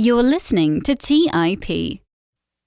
You're listening to TIP.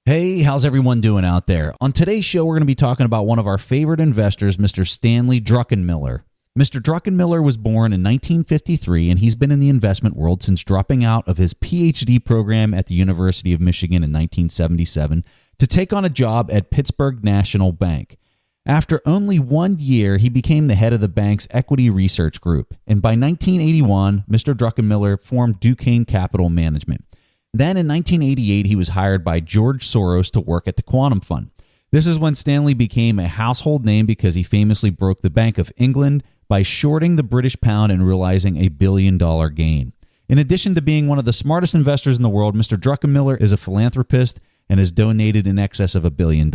Hey, how's everyone doing out there? On today's show, we're going to be talking about one of our favorite investors, Mr. Stanley Druckenmiller. Mr. Druckenmiller was born in 1953, and he's been in the investment world since dropping out of his PhD program at the University of Michigan in 1977 to take on a job at Pittsburgh National Bank. After only 1 year, he became the head of the bank's equity research group, and by 1981, Mr. Druckenmiller formed Duquesne Capital Management. Then in 1988, he was hired by George Soros to work at the Quantum Fund. This is when Stanley became a household name because he famously broke the Bank of England by shorting the British pound and realizing a $1 billion gain. In addition to being one of the smartest investors in the world, Mr. Druckenmiller is a philanthropist and has donated in excess of $1 billion.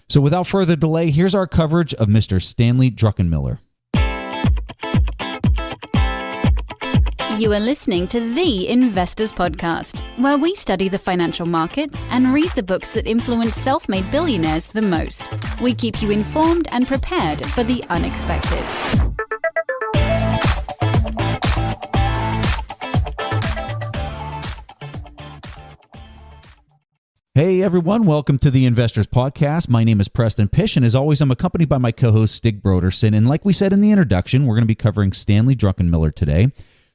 So without further delay, here's our coverage of Mr. Stanley Druckenmiller. You are listening to The Investors Podcast, where we study the financial markets and read the books that influence self-made billionaires the most. We keep you informed and prepared for the unexpected. Hey everyone, welcome to the Investors Podcast. My name is Preston Pish, and as always, I'm accompanied by my co-host Stig Broderson. And like we said in the introduction, we're going to be covering Stanley Druckenmiller today.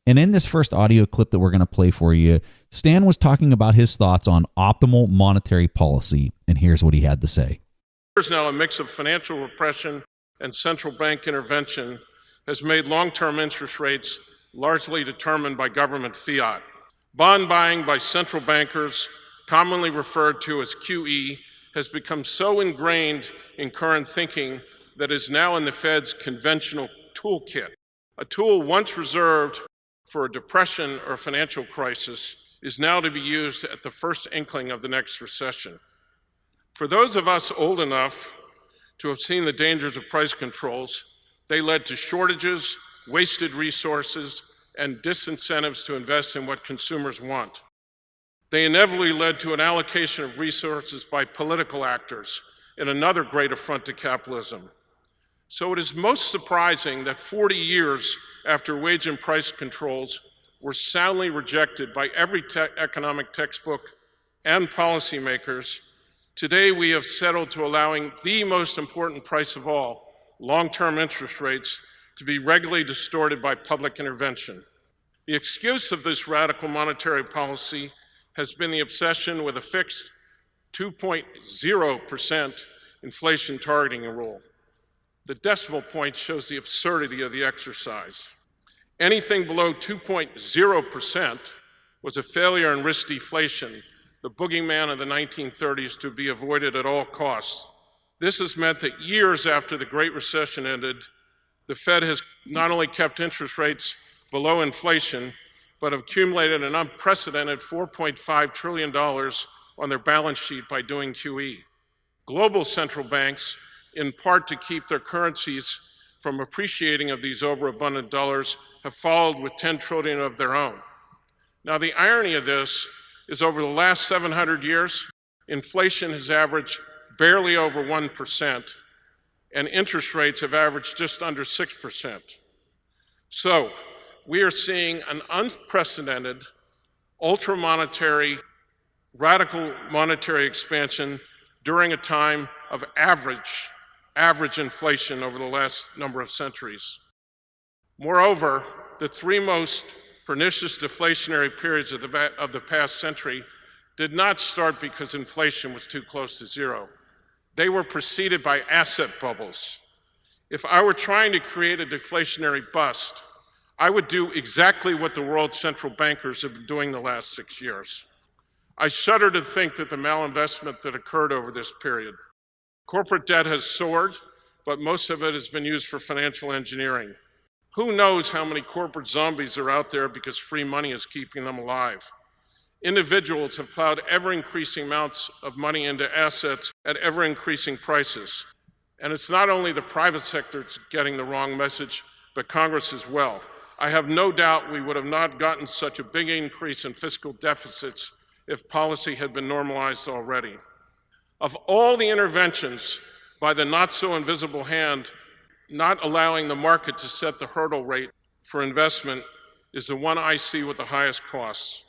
And in this first audio clip that we're going to play for you, Stan was talking about his thoughts on optimal monetary policy, and here's what he had to say. There's now a mix of financial repression and central bank intervention has made long-term interest rates largely determined by government fiat. Bond buying by central bankers, commonly referred to as QE, has become so ingrained in current thinking that it is now in the Fed's conventional toolkit. A tool once reserved for a depression or financial crisis is now to be used at the first inkling of the next recession. For those of us old enough to have seen the dangers of price controls, they led to shortages, wasted resources, and disincentives to invest in what consumers want. They inevitably led to an allocation of resources by political actors in another great affront to capitalism. So it is most surprising that 40 years after wage and price controls were soundly rejected by every economic textbook and policymakers, today we have settled to allowing the most important price of all, long-term interest rates, to be regularly distorted by public intervention. The excuse of this radical monetary policy has been the obsession with a fixed 2.0% inflation targeting rule. The decimal point shows the absurdity of the exercise. Anything below 2.0% was a failure and risk deflation, the boogeyman of the 1930s to be avoided at all costs. This has meant that years after the Great Recession ended, the Fed has not only kept interest rates below inflation, but have accumulated an unprecedented $4.5 trillion on their balance sheet by doing QE. Global central banks, in part to keep their currencies from appreciating of these overabundant dollars, have followed with 10 trillion of their own. Now, the irony of this is over the last 700 years, inflation has averaged barely over 1%, and interest rates have averaged just under 6%. So, we are seeing an unprecedented, ultra-monetary, radical monetary expansion during a time of average inflation over the last number of centuries. Moreover, the three most pernicious deflationary periods of the past century did not start because inflation was too close to zero. They were preceded by asset bubbles. If I were trying to create a deflationary bust, I would do exactly what the world's central bankers have been doing the last 6 years. I shudder to think that the malinvestment that occurred over this period. Corporate debt has soared, but most of it has been used for financial engineering. Who knows how many corporate zombies are out there because free money is keeping them alive? Individuals have plowed ever-increasing amounts of money into assets at ever-increasing prices. And it's not only the private sector that's getting the wrong message, but Congress as well. I have no doubt we would have not gotten such a big increase in fiscal deficits if policy had been normalized already. Of all the interventions by the not-so-invisible hand, not allowing the market to set the hurdle rate for investment is the one I see with the highest costs.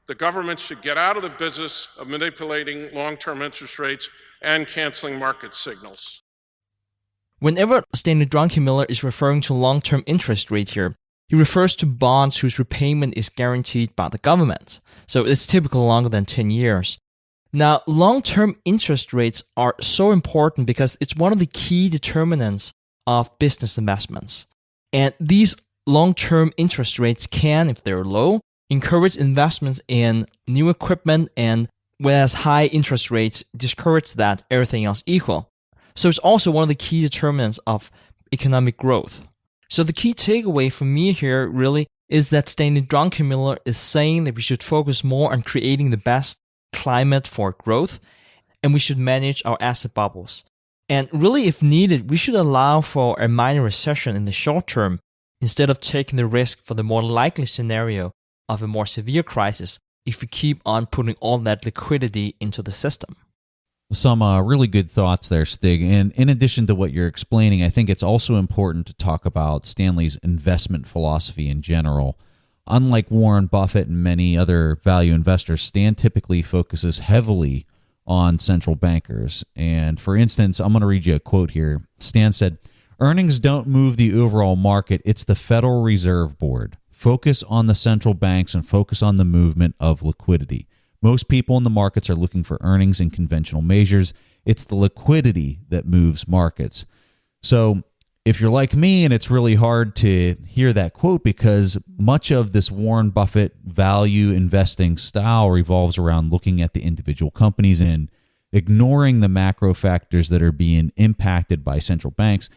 The government should get out of the business of manipulating long-term interest rates and canceling market signals. Whenever Stanley Druckenmiller is referring to long-term interest rate here, he refers to bonds whose repayment is guaranteed by the government. So it's typically longer than 10 years. Now, long-term interest rates are so important because it's one of the key determinants of business investments. And these long-term interest rates can, if they're low, encourage investments in new equipment, and whereas high interest rates discourage that, everything else equal. So it's also one of the key determinants of economic growth. So the key takeaway for me here really is that Stanley Druckenmiller is saying that we should focus more on creating the best climate for growth, and we should manage our asset bubbles. And really, if needed, we should allow for a minor recession in the short term instead of taking the risk for the more likely scenario of a more severe crisis if we keep on putting all that liquidity into the system. Some really good thoughts there, Stig. And in addition to what you're explaining, I think it's also important to talk about Stanley's investment philosophy in general. Unlike Warren Buffett and many other value investors, Stan typically focuses heavily on central bankers. And for instance, I'm going to read you a quote here. Stan said, "Earnings don't move the overall market. It's the Federal Reserve Board. Focus on the central banks and focus on the movement of liquidity. Most people in the markets are looking for earnings in conventional measures. It's the liquidity that moves markets." So if you're like me, and it's really hard to hear that quote because much of this Warren Buffett value investing style revolves around looking at the individual companies and ignoring the macro factors that are being impacted by central banks.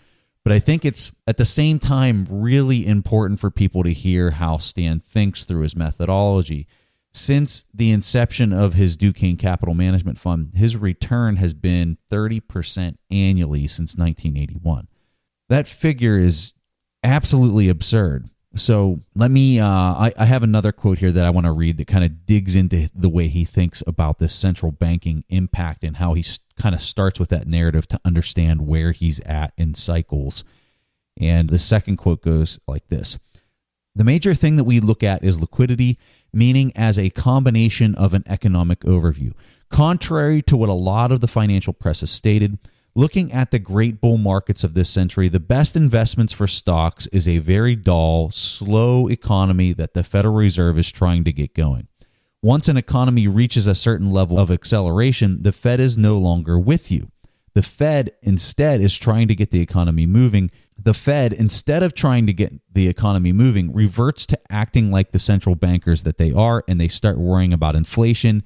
But I think it's at the same time really important for people to hear how Stan thinks through his methodology. Since the inception of his Duquesne Capital Management Fund, his return has been 30% annually since 1981. That figure is absolutely absurd. So let me, I have another quote here that I want to read that kind of digs into the way he thinks about this central banking impact and how he kind of starts with that narrative to understand where he's at in cycles. And the second quote goes like this: "The major thing that we look at is liquidity, meaning as a combination of an economic overview. Contrary to what a lot of the financial press has stated, looking at the great bull markets of this century, the best investments for stocks is a very dull, slow economy that the Federal Reserve is trying to get going. Once an economy reaches a certain level of acceleration, the Fed is no longer with you. The Fed instead is trying to get the economy moving. The Fed, instead of trying to get the economy moving, reverts to acting like the central bankers that they are, and they start worrying about inflation,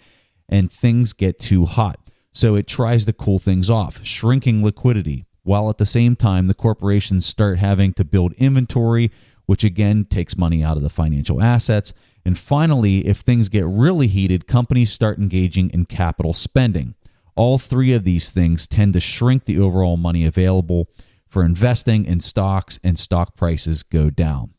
and things get too hot. So it tries to cool things off, shrinking liquidity, while at the same time the corporations start having to build inventory, which again takes money out of the financial assets. And finally, if things get really heated, companies start engaging in capital spending. All three of these things tend to shrink the overall money available for investing in stocks, and stock prices go down."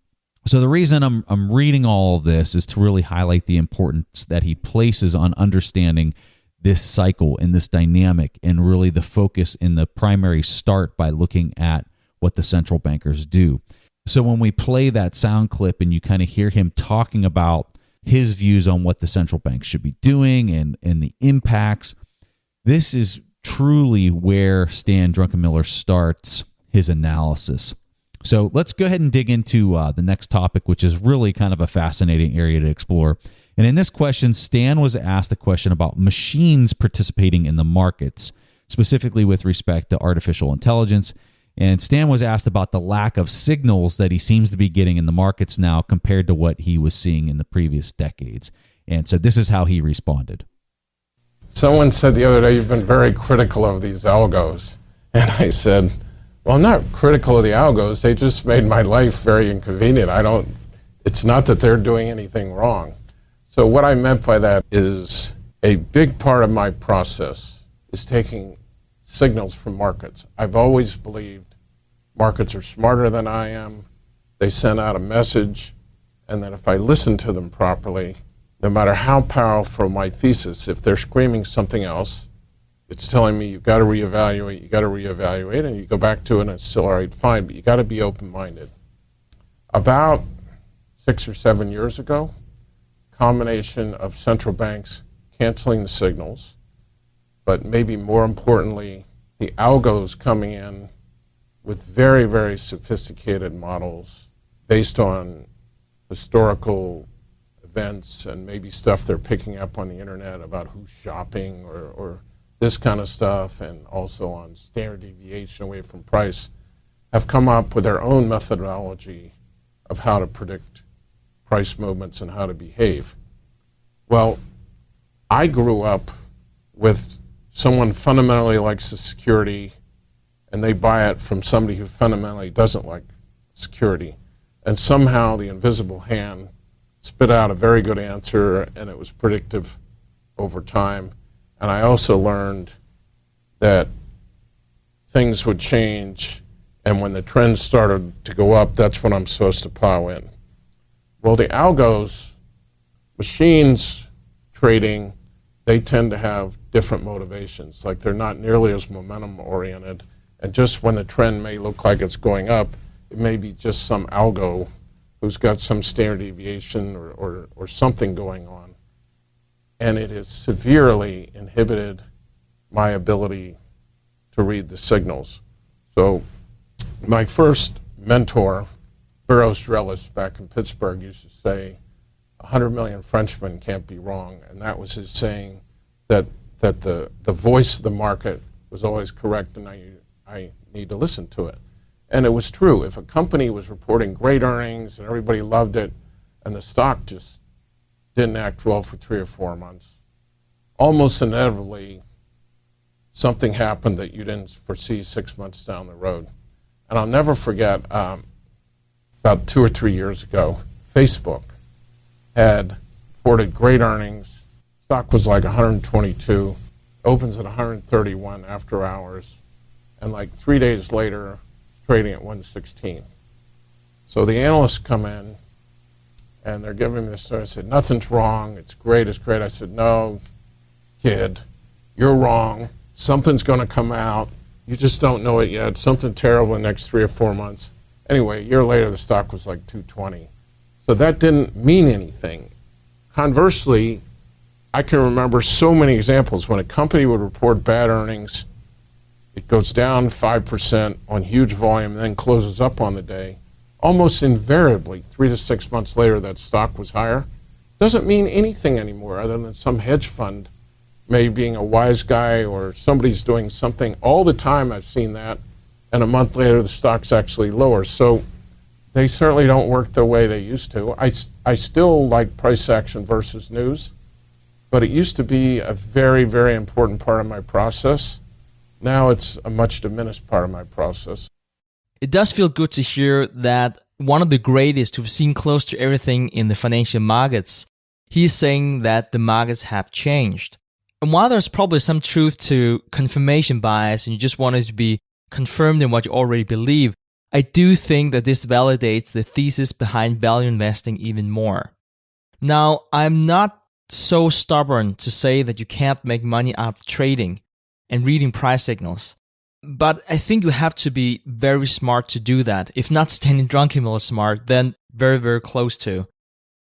So the reason I'm reading all of this is to really highlight the importance that he places on understanding this cycle and this dynamic, and really the focus in the primary start by looking at what the central bankers do. So when we play that sound clip and you kind of hear him talking about his views on what the central banks should be doing and the impacts, this is truly where Stan Druckenmiller starts his analysis. So let's go ahead and dig into the next topic, which is really kind of a fascinating area to explore. And in this question, Stan was asked a question about machines participating in the markets, specifically with respect to artificial intelligence. And Stan was asked about the lack of signals that he seems to be getting in the markets now compared to what he was seeing in the previous decades. And so this is how he responded. Someone said the other day, "You've been very critical of these algos." And I said, well, I'm not critical of the algos. They just made my life very inconvenient. It's not that they're doing anything wrong. So what I meant by that is a big part of my process is taking signals from markets. I've always believed markets are smarter than I am. They send out a message, and that if I listen to them properly, no matter how powerful my thesis, if they're screaming something else, it's telling me you've got to reevaluate, and you go back to it and it's still all right, fine, but you got to be open-minded. About 6 or 7 years ago, combination of central banks canceling the signals, but maybe more importantly, the algos coming in with very, very sophisticated models based on historical events and maybe stuff they're picking up on the internet about who's shopping or this kind of stuff, and also on standard deviation away from price, have come up with their own methodology of how to predict price movements and how to behave. Well, I grew up with someone fundamentally likes the security, and they buy it from somebody who fundamentally doesn't like security. And somehow the invisible hand spit out a very good answer, and it was predictive over time. And I also learned that things would change, and when the trends started to go up, that's when I'm supposed to plow in. Well, the algos, machines trading, they tend to have different motivations. Like, they're not nearly as momentum oriented, and just when the trend may look like it's going up, it may be just some algo who's got some standard deviation or something going on. And it has severely inhibited my ability to read the signals. So my first mentor, Burroughs Drellis, back in Pittsburgh, used to say, 100 million Frenchmen can't be wrong. And that was his saying that the voice of the market was always correct, and I need to listen to it. And it was true. If a company was reporting great earnings and everybody loved it, and the stock just didn't act well for 3 or 4 months, almost inevitably something happened that you didn't foresee 6 months down the road. And I'll never forget, about 2 or 3 years ago, Facebook had reported great earnings. Stock was like 122, opens at 131 after hours, and like 3 days later, trading at 116. So the analysts come in, and they're giving me this story. I said, nothing's wrong, it's great, it's great. I said, no, kid, you're wrong. Something's going to come out. You just don't know it yet. Something terrible in the next 3 or 4 months. Anyway, a year later, the stock was like 220. So that didn't mean anything. Conversely, I can remember so many examples when a company would report bad earnings, it goes down 5% on huge volume, and then closes up on the day. Almost invariably, 3 to 6 months later, that stock was higher. Doesn't mean anything anymore other than some hedge fund maybe being a wise guy or somebody's doing something. All the time I've seen that, and a month later the stock's actually lower. So they certainly don't work the way they used to. I still like price action versus news, but it used to be a very, very important part of my process. Now it's a much diminished part of my process. It does feel good to hear that one of the greatest who've seen close to everything in the financial markets, he's saying that the markets have changed. And while there's probably some truth to confirmation bias and you just want it to be confirmed in what you already believe, I do think that this validates the thesis behind value investing even more. Now, I'm not so stubborn to say that you can't make money out of trading and reading price signals. But I think you have to be very smart to do that. If not Stanley Druckenmiller smart, then very, very close to.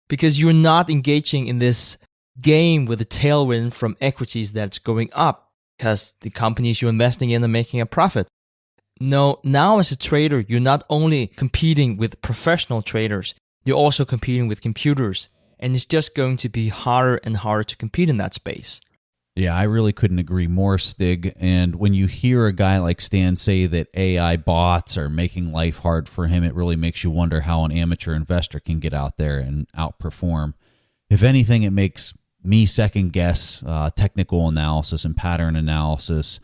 Because you're not engaging in this game with a tailwind from equities that's going up because the companies you're investing in are making a profit. No, now as a trader, you're not only competing with professional traders, you're also competing with computers. And it's just going to be harder and harder to compete in that space. Yeah, I really couldn't agree more, Stig. And when you hear a guy like Stan say that AI bots are making life hard for him, it really makes you wonder how an amateur investor can get out there and outperform. If anything, it makes me second guess technical analysis and pattern analysis,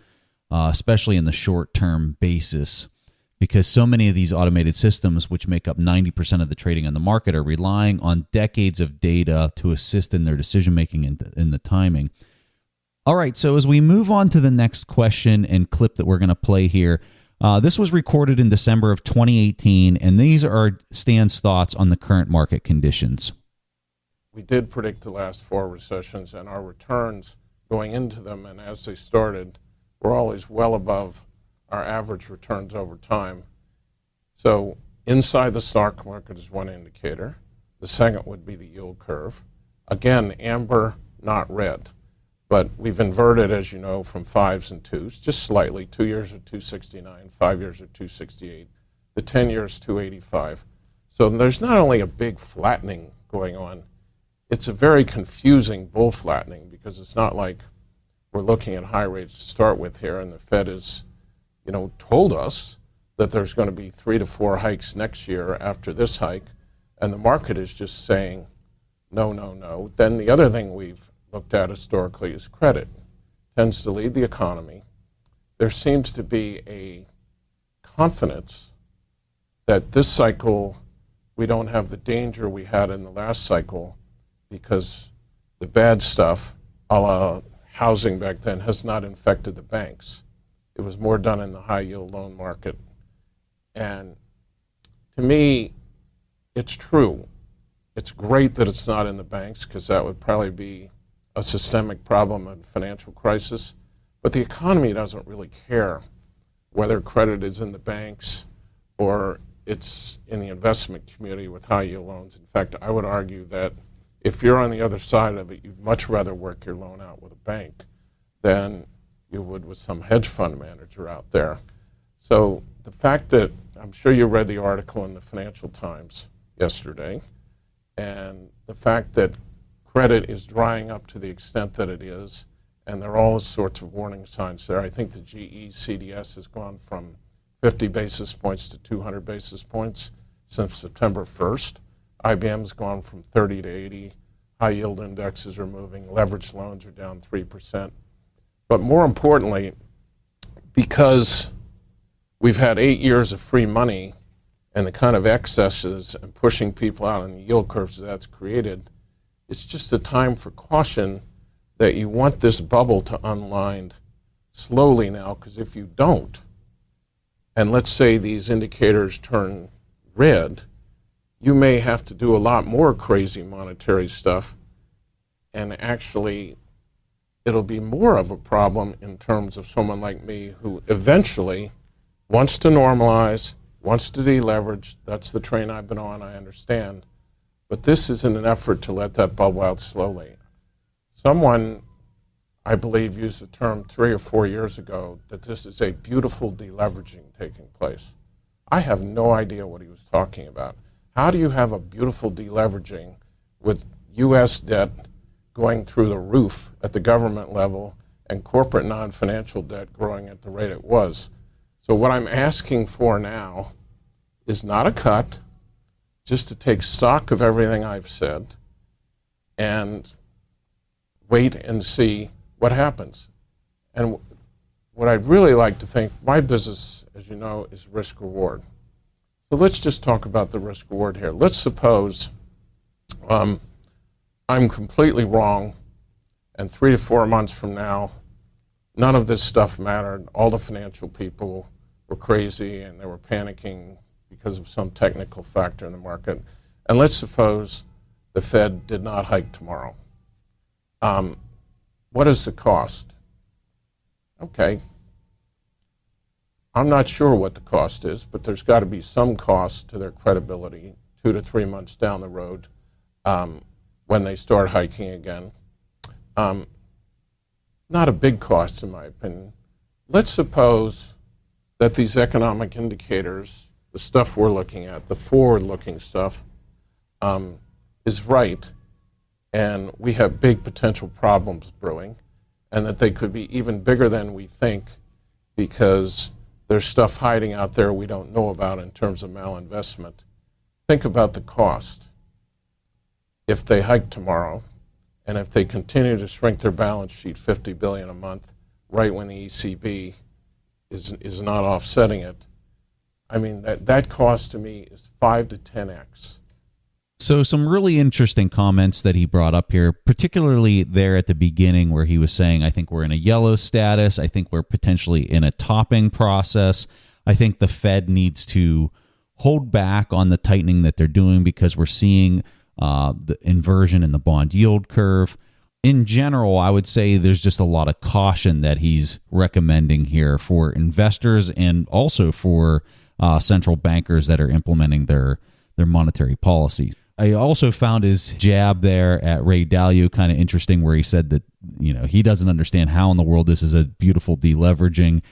especially in the short-term basis, because so many of these automated systems, which make up 90% of the trading on the market, are relying on decades of data to assist in their decision-making and in the timing. All right, so as we move on to the next question and clip that we're going to play here, this was recorded in December of 2018, and these are Stan's thoughts on the current market conditions. We did predict the last 4 recessions, and our returns going into them and as they started were always well above our average returns over time. So inside the stock market is one indicator. The second would be the yield curve. Again, amber, not red. But we've inverted, as you know, from 5s and 2s, just slightly. 2 years are 269, 5 years are 268. The 10 years, 285. So there's not only a big flattening going on, it's a very confusing bull flattening, because it's not like we're looking at high rates to start with here, and the Fed has, told us that there's going to be 3 to 4 hikes next year after this hike, and the market is just saying no, no, no. Then the other thing we've looked at historically is credit. Tends to lead the economy. There seems to be a confidence that this cycle we don't have the danger we had in the last cycle, because the bad stuff, a la housing back then, has not infected the banks. It was more done in the high yield loan market. And to me, it's true. It's great that it's not in the banks, because that would probably be a systemic problem and financial crisis. But the economy doesn't really care whether credit is in the banks or it's in the investment community with high yield loans. In fact, I would argue that if you're on the other side of it, you'd much rather work your loan out with a bank than you would with some hedge fund manager out there. So the fact that, I'm sure you read the article in the Financial Times yesterday, and the fact that credit is drying up to the extent that it is, and there are all sorts of warning signs there. I think the GE CDS has gone from 50 basis points to 200 basis points since September 1st. IBM's gone from 30 to 80. High yield indexes are moving. Leveraged loans are down 3%. But more importantly, because we've had 8 years of free money and the kind of excesses and pushing people out on the yield curves that's created, it's just a time for caution that you want this bubble to unwind slowly now, because if you don't, and let's say these indicators turn red, you may have to do a lot more crazy monetary stuff, and actually it'll be more of a problem in terms of someone like me who eventually wants to normalize, wants to deleverage. That's the train I've been on, I understand. But this is in an effort to let that bubble out slowly. Someone, I believe, used the term 3 or 4 years ago that this is a beautiful deleveraging taking place. I have no idea what he was talking about. How do you have a beautiful deleveraging with U.S. debt going through the roof at the government level and corporate non-financial debt growing at the rate it was? So what I'm asking for now is not a cut, just to take stock of everything I've said and wait and see what happens. And what I'd really like to think, my business, as you know, is risk reward. So let's just talk about the risk reward here. Let's suppose I'm completely wrong, and 3 to 4 months from now, none of this stuff mattered. All the financial people were crazy and they were panicking because of some technical factor in the market. And let's suppose the Fed did not hike tomorrow. What is the cost? Okay. I'm not sure what the cost is, but there's got to be some cost to their credibility 2 to 3 months down the road when they start hiking again. Not a big cost, in my opinion. Let's suppose that these economic indicators, the stuff we're looking at, the forward-looking stuff, is right, and we have big potential problems brewing, and that they could be even bigger than we think, because there's stuff hiding out there we don't know about in terms of malinvestment. Think about the cost. If they hike tomorrow, and if they continue to shrink their balance sheet $50 billion a month, right when the ECB is not offsetting it, I mean, that cost to me is 5 to 10x. So some really interesting comments that he brought up here, particularly there at the beginning where he was saying, I think we're in a yellow status. I think we're potentially in a topping process. I think the Fed needs to hold back on the tightening that they're doing because we're seeing the inversion in the bond yield curve. In general, I would say there's just a lot of caution that he's recommending here for investors and also for central bankers that are implementing their monetary policies. I also found his jab there at Ray Dalio kind of interesting, where he said that, he doesn't understand how in the world this is a beautiful deleveraging,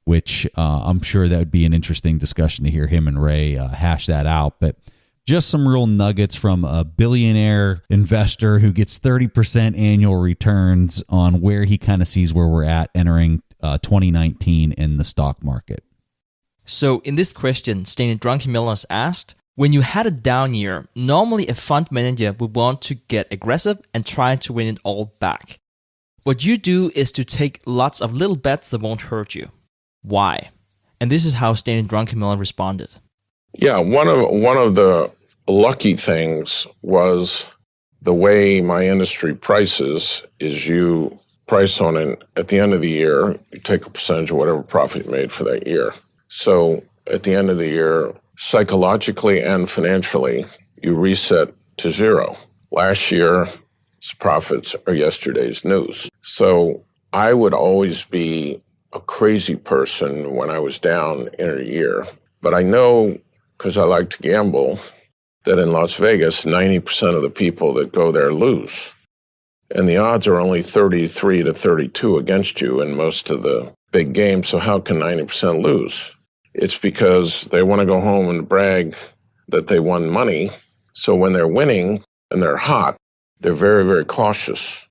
which I'm sure that would be an interesting discussion to hear him and Ray hash that out. But just some real nuggets from a billionaire investor who gets 30% annual returns on where he kind of sees where we're at entering 2019 in the stock market. So in this question, Stanley Druckenmiller is asked, when you had a down year, normally a fund manager would want to get aggressive and try to win it all back. What you do is to take lots of little bets that won't hurt you. Why? And this is how Stanley Druckenmiller responded. Yeah, one of the lucky things was the way my industry prices is you price on it at the end of the year, you take a percentage of whatever profit you made for that year. So at the end of the year, psychologically and financially, you reset to zero. Last year's profits are yesterday's news. So I would always be a crazy person when I was down in a year. But I know, because I like to gamble, that in Las Vegas, 90% of the people that go there lose. And the odds are only 33 to 32 against you in most of the big games. So how can 90% lose? It's because they want to go home and brag that they won money. So when they're winning and they're hot, they're very, very cautious.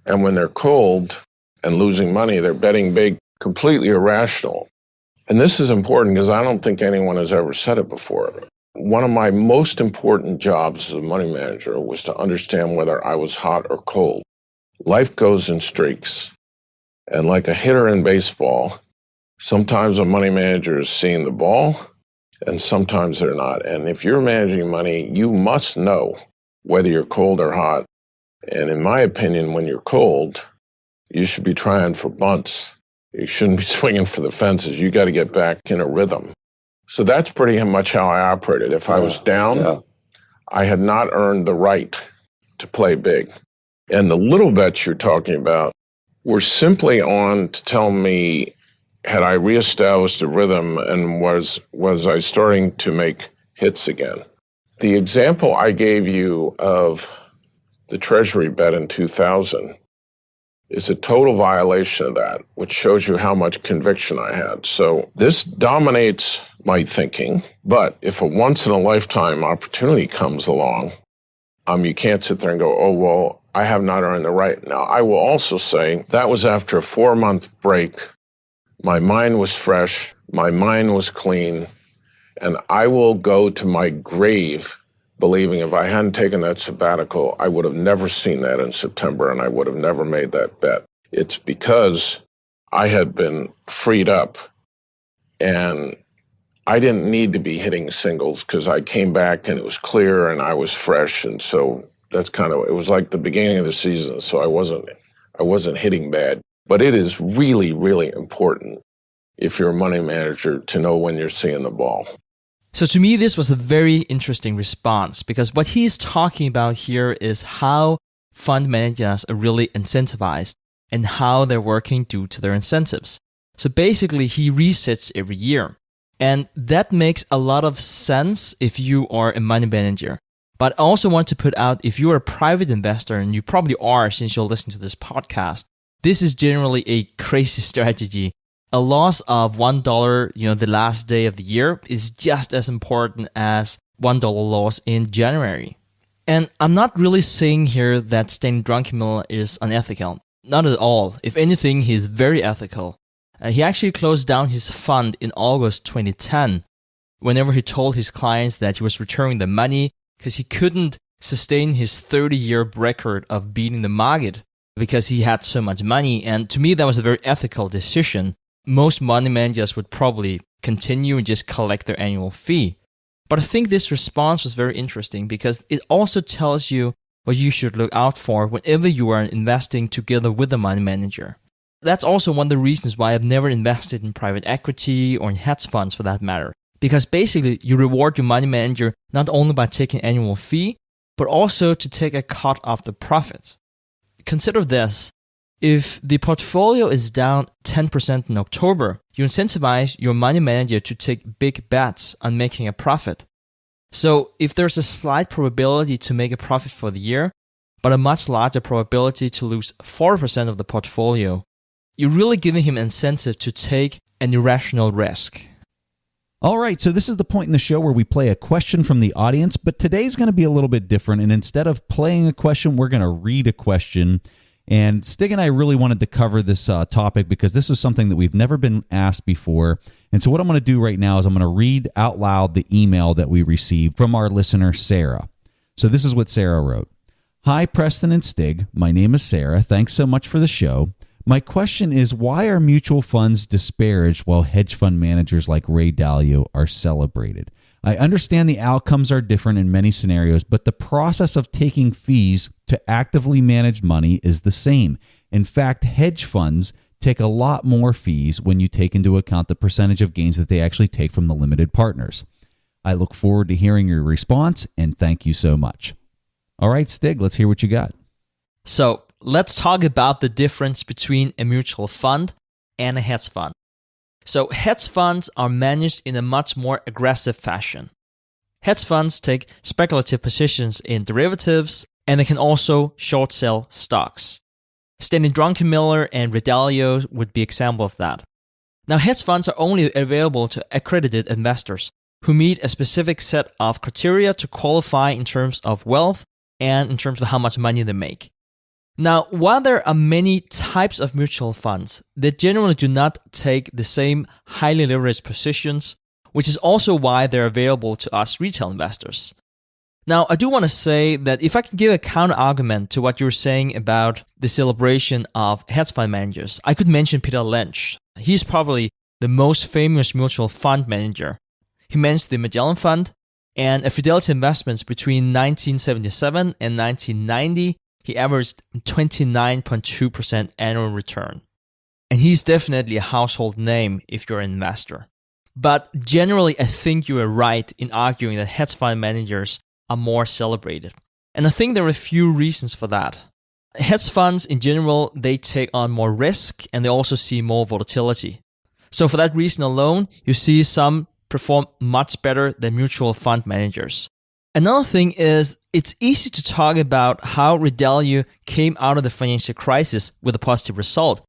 And when they're cold and losing money, they're betting big, completely irrational. And this is important because I don't think anyone has ever said it before. One of my most important jobs as a money manager was to understand whether I was hot or cold. Life goes in streaks. And like a hitter in baseball, sometimes a money manager is seeing the ball, and sometimes they're not. And if you're managing money, you must know whether you're cold or hot. And in my opinion, when you're cold, you should be trying for bunts. You shouldn't be swinging for the fences. You got to get back in a rhythm. So that's pretty much how I operated. If I was down, I had not earned the right to play big. And the little bets you're talking about were simply on to tell me, had I reestablished a rhythm and was I starting to make hits again? The example I gave you of the Treasury bet in 2000 is a total violation of that, which shows you how much conviction I had. So this dominates my thinking, but if a once-in-a-lifetime opportunity comes along, you can't sit there and go, oh, well, I have not earned the right. Now, I will also say that was after a 4-month break. My mind was fresh, my mind was clean, and I will go to my grave believing if I hadn't taken that sabbatical, I would have never seen that in September and I would have never made that bet. It's because I had been freed up and I didn't need to be hitting singles because I came back and it was clear and I was fresh. And so that's it was like the beginning of the season. So I wasn't hitting bad. But it is really, really important if you're a money manager to know when you're seeing the ball. So to me, this was a very interesting response because what he's talking about here is how fund managers are really incentivized and how they're working due to their incentives. So basically, he resets every year. And that makes a lot of sense if you are a money manager. But I also want to put out, if you're a private investor, and you probably are since you'll listen to this podcast, this is generally a crazy strategy. A loss of $1, the last day of the year is just as important as $1 loss in January. And I'm not really saying here that Stanley Druckenmiller is unethical. Not at all. If anything, he's very ethical. He actually closed down his fund in August 2010 whenever he told his clients that he was returning the money because he couldn't sustain his 30-year record of beating the market because he had so much money. And to me, that was a very ethical decision. Most money managers would probably continue and just collect their annual fee. But I think this response was very interesting because it also tells you what you should look out for whenever you are investing together with a money manager. That's also one of the reasons why I've never invested in private equity or in hedge funds for that matter. Because basically, you reward your money manager not only by taking annual fee, but also to take a cut of the profits. Consider this. If the portfolio is down 10% in October, you incentivize your money manager to take big bets on making a profit. So if there's a slight probability to make a profit for the year, but a much larger probability to lose 4% of the portfolio, you're really giving him incentive to take an irrational risk. All right, so this is the point in the show where we play a question from the audience, but today's going to be a little bit different. And instead of playing a question, we're going to read a question. And Stig and I really wanted to cover this topic because this is something that we've never been asked before. And so what I'm going to do right now is I'm going to read out loud the email that we received from our listener, Sarah. So this is what Sarah wrote. Hi, Preston and Stig. My name is Sarah. Thanks so much for the show. My question is, why are mutual funds disparaged while hedge fund managers like Ray Dalio are celebrated? I understand the outcomes are different in many scenarios, but the process of taking fees to actively manage money is the same. In fact, hedge funds take a lot more fees when you take into account the percentage of gains that they actually take from the limited partners. I look forward to hearing your response, and thank you so much. All right, Stig, let's hear what you got. So let's talk about the difference between a mutual fund and a hedge fund. So hedge funds are managed in a much more aggressive fashion. Hedge funds take speculative positions in derivatives, and they can also short sell stocks. Stanley Druckenmiller and Ray Dalio would be example of that. Now, hedge funds are only available to accredited investors who meet a specific set of criteria to qualify in terms of wealth and in terms of how much money they make. Now, while there are many types of mutual funds, they generally do not take the same highly leveraged positions, which is also why they're available to us retail investors. Now, I do want to say that if I can give a counter argument to what you're saying about the celebration of hedge fund managers, I could mention Peter Lynch. He's probably the most famous mutual fund manager. He managed the Magellan Fund and Fidelity Investments between 1977 and 1990. He averaged 29.2% annual return. And he's definitely a household name if you're an investor. But generally, I think you are right in arguing that hedge fund managers are more celebrated. And I think there are a few reasons for that. Hedge funds in general, they take on more risk and they also see more volatility. So for that reason alone, you see some perform much better than mutual fund managers. Another thing is, it's easy to talk about how Ray Dalio came out of the financial crisis with a positive result.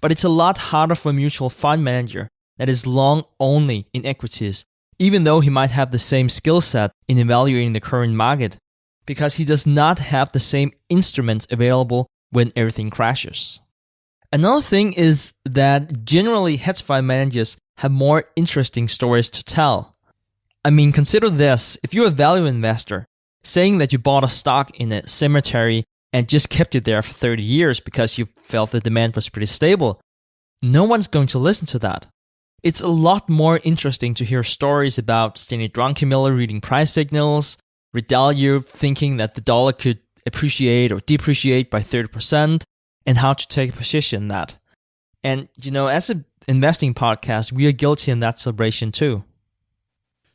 But it's a lot harder for a mutual fund manager that is long only in equities, even though he might have the same skill set in evaluating the current market, because he does not have the same instruments available when everything crashes. Another thing is that generally hedge fund managers have more interesting stories to tell. I mean, consider this. If you're a value investor, saying that you bought a stock in a cemetery and just kept it there for 30 years because you felt the demand was pretty stable, no one's going to listen to that. It's a lot more interesting to hear stories about Stanley Druckenmiller reading price signals, Ray Dalio thinking that the dollar could appreciate or depreciate by 30%, and how to take a position in that. And, as an investing podcast, we are guilty in that celebration too.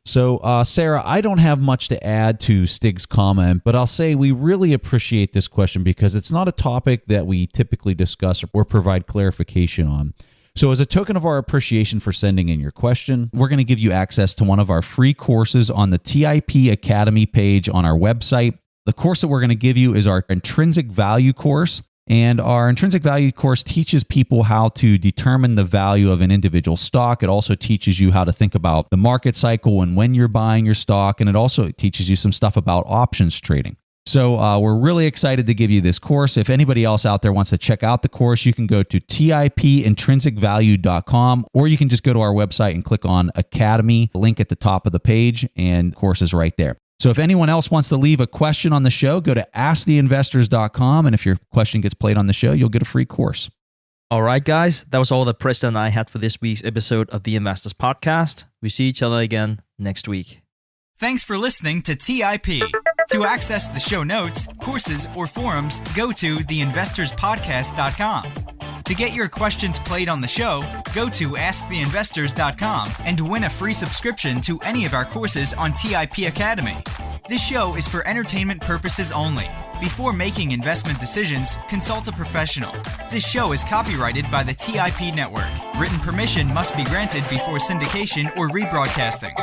So, Sarah, I don't have much to add to Stig's comment, but I'll say we really appreciate this question because it's not a topic that we typically discuss or provide clarification on. So as a token of our appreciation for sending in your question, we're going to give you access to one of our free courses on the TIP Academy page on our website. The course that we're going to give you is our Intrinsic Value course. And our Intrinsic Value course teaches people how to determine the value of an individual stock. It also teaches you how to think about the market cycle and when you're buying your stock. And it also teaches you some stuff about options trading. So we're really excited to give you this course. If anybody else out there wants to check out the course, you can go to tipintrinsicvalue.com, or you can just go to our website and click on Academy, link at the top of the page, and the course is right there. So if anyone else wants to leave a question on the show, go to asktheinvestors.com, and if your question gets played on the show, you'll get a free course. All right, guys, that was all that Preston and I had for this week's episode of The Investors Podcast. We see each other again next week. Thanks for listening to TIP. To access the show notes, courses, or forums, go to theinvestorspodcast.com. To get your questions played on the show, go to asktheinvestors.com and win a free subscription to any of our courses on TIP Academy. This show is for entertainment purposes only. Before making investment decisions, consult a professional. This show is copyrighted by the TIP Network. Written permission must be granted before syndication or rebroadcasting.